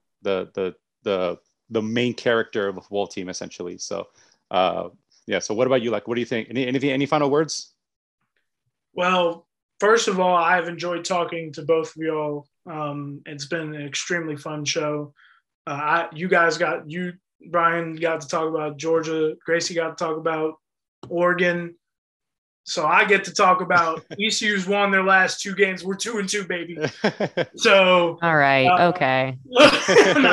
main character of a football team, essentially. So, yeah. So, what about you? Like, what do you think? Any final words? Well, first of all, I've enjoyed talking to both of y'all. It's been an extremely fun show. Brian got to talk about Georgia. Gracie got to talk about Oregon. So I get to talk about ECU's won their last 2 games. We're 2-2, baby. So all right, okay. I'm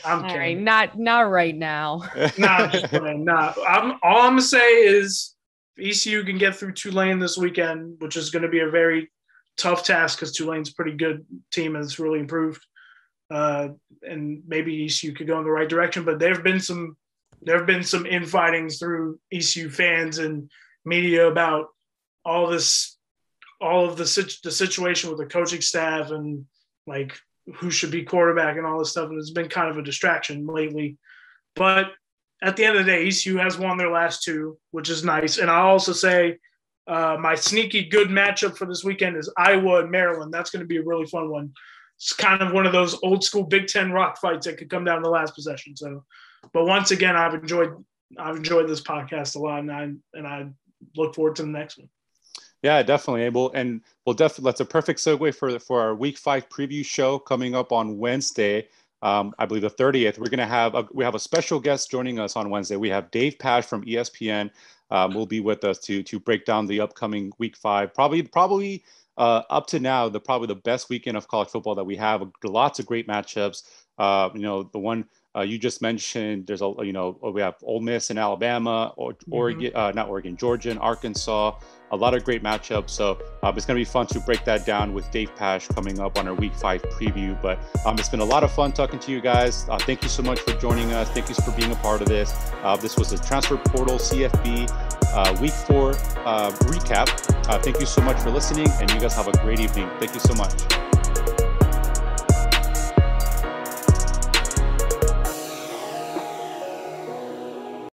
all kidding. Right, not right now. I'm just kidding. All I'm gonna say is ECU can get through Tulane this weekend, which is going to be a very tough task because Tulane's a pretty good team and it's really improved. And maybe ECU could go in the right direction, but there have been some infightings through ECU fans and media about all of the situation with the coaching staff and like who should be quarterback and all this stuff. And it's been kind of a distraction lately, but at the end of the day, ECU has won their last 2, which is nice. And I'll also say my sneaky good matchup for this weekend is Iowa and Maryland. That's going to be a really fun one. It's kind of one of those old school Big Ten rock fights that could come down to the last possession. So, but once again, I've enjoyed this podcast a lot, and I look forward to the next one. Yeah, definitely. That's a perfect segue for our Week 5 preview show coming up on Wednesday. I believe the 30th. We have a special guest joining us on Wednesday. We have Dave Pasch from ESPN. Will be with us to break down the upcoming Week 5. Probably up to now, probably the best weekend of college football that we have. Lots of great matchups. The one you just mentioned. We have Ole Miss and Alabama, or Oregon, not Oregon, Georgia and Arkansas. A lot of great matchups. So it's going to be fun to break that down with Dave Pasch coming up on our Week 5 preview. But it's been a lot of fun talking to you guys. Thank you so much for joining us. Thank you for being a part of this. This was the Transfer Portal CFB Week 4 recap. Thank you so much for listening, and you guys have a great evening. Thank you so much.